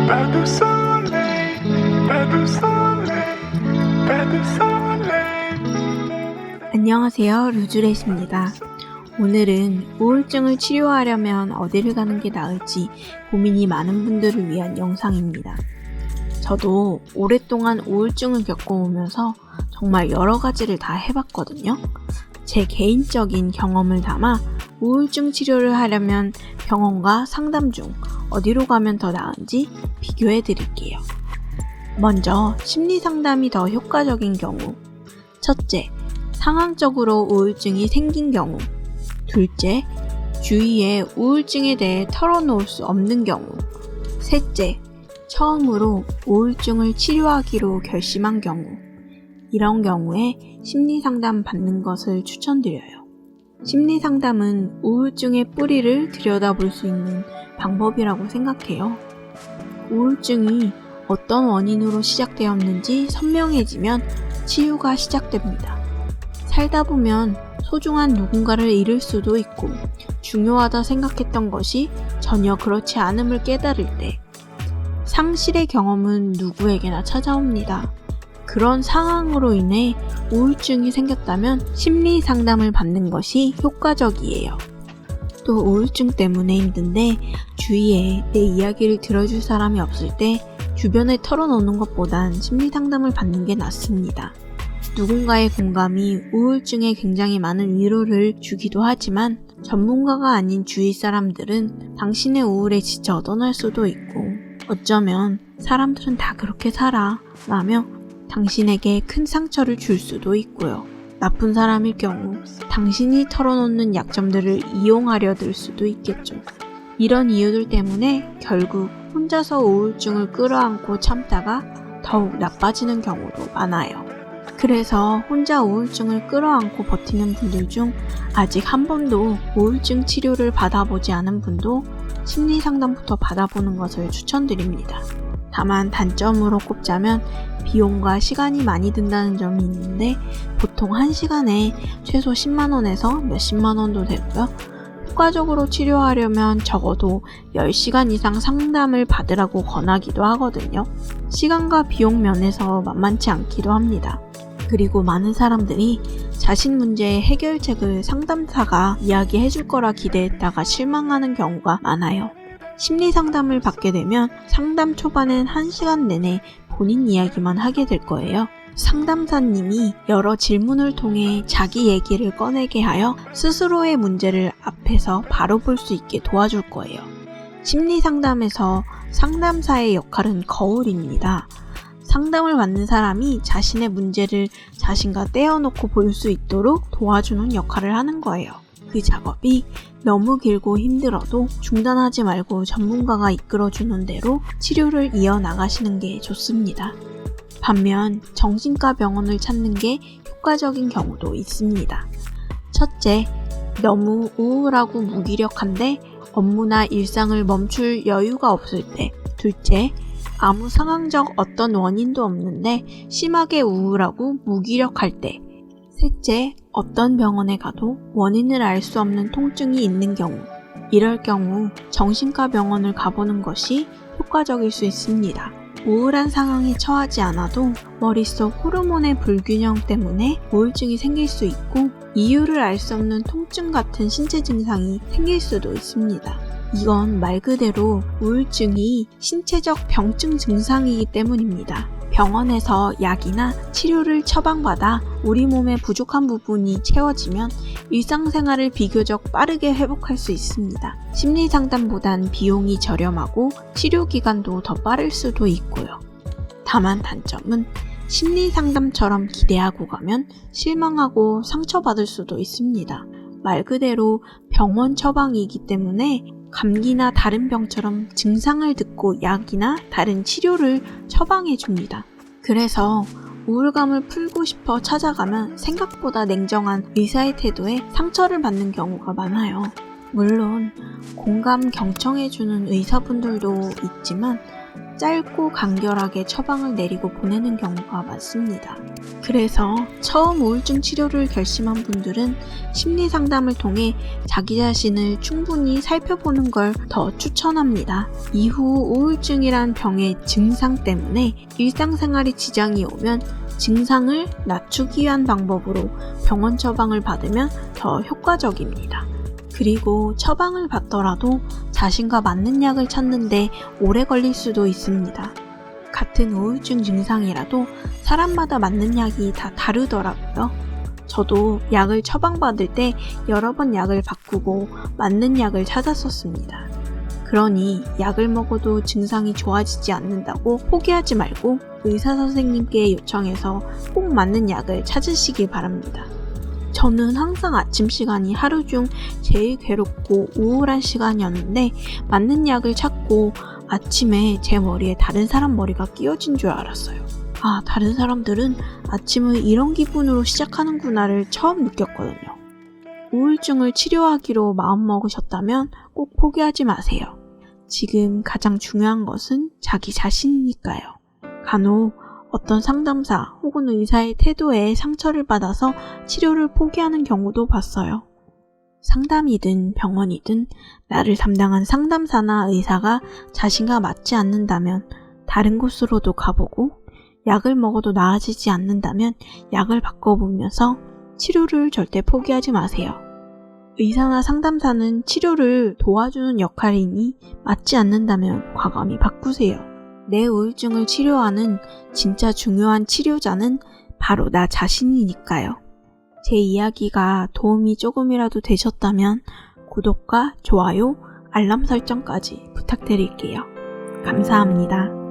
pas de soleil, pas de soleil, pas de soleil. 안녕하세요, 루즈렛입니다. 오늘은 우울증을 치료하려면 어디를 가는 게 나을지 고민이 많은 분들을 위한 영상입니다. 저도 오랫동안 우울증을 겪어오면서 정말 여러 가지를 다 해봤거든요. 제 개인적인 경험을 담아 우울증 치료를 하려면 병원과 상담 중 어디로 가면 더 나은지 비교해 드릴게요. 먼저 심리 상담이 더 효과적인 경우. 첫째, 상황적으로 우울증이 생긴 경우. 둘째, 주위에 우울증에 대해 털어놓을 수 없는 경우. 셋째, 처음으로 우울증을 치료하기로 결심한 경우. 이런 경우에 심리상담 받는 것을 추천드려요. 심리상담은 우울증의 뿌리를 들여다볼 수 있는 방법이라고 생각해요. 우울증이 어떤 원인으로 시작되었는지 선명해지면 치유가 시작됩니다. 살다 보면 소중한 누군가를 잃을 수도 있고 중요하다 생각했던 것이 전혀 그렇지 않음을 깨달을 때 상실의 경험은 누구에게나 찾아옵니다. 그런 상황으로 인해 우울증이 생겼다면 심리 상담을 받는 것이 효과적이에요. 또 우울증 때문에 힘든데 주위에 내 이야기를 들어줄 사람이 없을 때 주변에 털어놓는 것보단 심리 상담을 받는 게 낫습니다. 누군가의 공감이 우울증에 굉장히 많은 위로를 주기도 하지만 전문가가 아닌 주위 사람들은 당신의 우울에 지쳐 떠날 수도 있고 어쩌면 사람들은 다 그렇게 살아 라며 당신에게 큰 상처를 줄 수도 있고요. 나쁜 사람일 경우 당신이 털어놓는 약점들을 이용하려 들 수도 있겠죠. 이런 이유들 때문에 결국 혼자서 우울증을 끌어안고 참다가 더욱 나빠지는 경우도 많아요. 그래서 혼자 우울증을 끌어안고 버티는 분들 중 아직 한 번도 우울증 치료를 받아보지 않은 분도 심리 상담부터 받아보는 것을 추천드립니다. 다만 단점으로 꼽자면 비용과 시간이 많이 든다는 점이 있는데 보통 1시간에 최소 10만원에서 몇십만원도 되고요. 효과적으로 치료하려면 적어도 10시간 이상 상담을 받으라고 권하기도 하거든요. 시간과 비용 면에서 만만치 않기도 합니다. 그리고 많은 사람들이 자신 문제의 해결책을 상담사가 이야기해줄 거라 기대했다가 실망하는 경우가 많아요. 심리 상담을 받게 되면 상담 초반엔 1시간 내내 본인 이야기만 하게 될 거예요. 상담사님이 여러 질문을 통해 자기 얘기를 꺼내게 하여 스스로의 문제를 앞에서 바로 볼 수 있게 도와줄 거예요. 심리 상담에서 상담사의 역할은 거울입니다. 상담을 받는 사람이 자신의 문제를 자신과 떼어놓고 볼 수 있도록 도와주는 역할을 하는 거예요. 그 작업이 너무 길고 힘들어도 중단하지 말고 전문가가 이끌어주는 대로 치료를 이어나가시는 게 좋습니다. 반면 정신과 병원을 찾는 게 효과적인 경우도 있습니다. 첫째, 너무 우울하고 무기력한데 업무나 일상을 멈출 여유가 없을 때. 둘째, 아무 상황적 어떤 원인도 없는데 심하게 우울하고 무기력할 때. 셋째, 어떤 병원에 가도 원인을 알 수 없는 통증이 있는 경우. 이럴 경우 정신과 병원을 가보는 것이 효과적일 수 있습니다. 우울한 상황에 처하지 않아도 머릿속 호르몬의 불균형 때문에 우울증이 생길 수 있고 이유를 알 수 없는 통증 같은 신체 증상이 생길 수도 있습니다. 이건 말 그대로 우울증이 신체적 병증 증상이기 때문입니다. 병원에서 약이나 치료를 처방받아 우리 몸의 부족한 부분이 채워지면 일상생활을 비교적 빠르게 회복할 수 있습니다. 심리상담보단 비용이 저렴하고 치료기간도 더 빠를 수도 있고요. 다만 단점은 심리상담처럼 기대하고 가면 실망하고 상처받을 수도 있습니다. 말 그대로 병원 처방이기 때문에 감기나 다른 병처럼 증상을 듣고 약이나 다른 치료를 처방해 줍니다. 그래서 우울감을 풀고 싶어 찾아가면 생각보다 냉정한 의사의 태도에 상처를 받는 경우가 많아요. 물론 공감 경청해주는 의사분들도 있지만 짧고 간결하게 처방을 내리고 보내는 경우가 많습니다. 그래서 처음 우울증 치료를 결심한 분들은 심리 상담을 통해 자기 자신을 충분히 살펴보는 걸 더 추천합니다. 이후 우울증이란 병의 증상 때문에 일상생활에 지장이 오면 증상을 낮추기 위한 방법으로 병원 처방을 받으면 더 효과적입니다. 그리고 처방을 받더라도 자신과 맞는 약을 찾는데 오래 걸릴 수도 있습니다. 같은 우울증 증상이라도 사람마다 맞는 약이 다 다르더라고요. 저도 약을 처방받을 때 여러 번 약을 바꾸고 맞는 약을 찾았었습니다. 그러니 약을 먹어도 증상이 좋아지지 않는다고 포기하지 말고 의사 선생님께 요청해서 꼭 맞는 약을 찾으시길 바랍니다. 저는 항상 아침 시간이 하루 중 제일 괴롭고 우울한 시간이었는데 맞는 약을 찾고 아침에 제 머리에 다른 사람 머리가 끼워진 줄 알았어요. 아, 다른 사람들은 아침을 이런 기분으로 시작하는구나를 처음 느꼈거든요. 우울증을 치료하기로 마음먹으셨다면 꼭 포기하지 마세요. 지금 가장 중요한 것은 자기 자신이니까요. 간혹 어떤 상담사 혹은 의사의 태도에 상처를 받아서 치료를 포기하는 경우도 봤어요. 상담이든 병원이든 나를 담당한 상담사나 의사가 자신과 맞지 않는다면 다른 곳으로도 가보고 약을 먹어도 나아지지 않는다면 약을 바꿔보면서 치료를 절대 포기하지 마세요. 의사나 상담사는 치료를 도와주는 역할이니 맞지 않는다면 과감히 바꾸세요. 내 우울증을 치료하는 진짜 중요한 치료자는 바로 나 자신이니까요. 제 이야기가 도움이 조금이라도 되셨다면 구독과 좋아요, 알람 설정까지 부탁드릴게요. 감사합니다.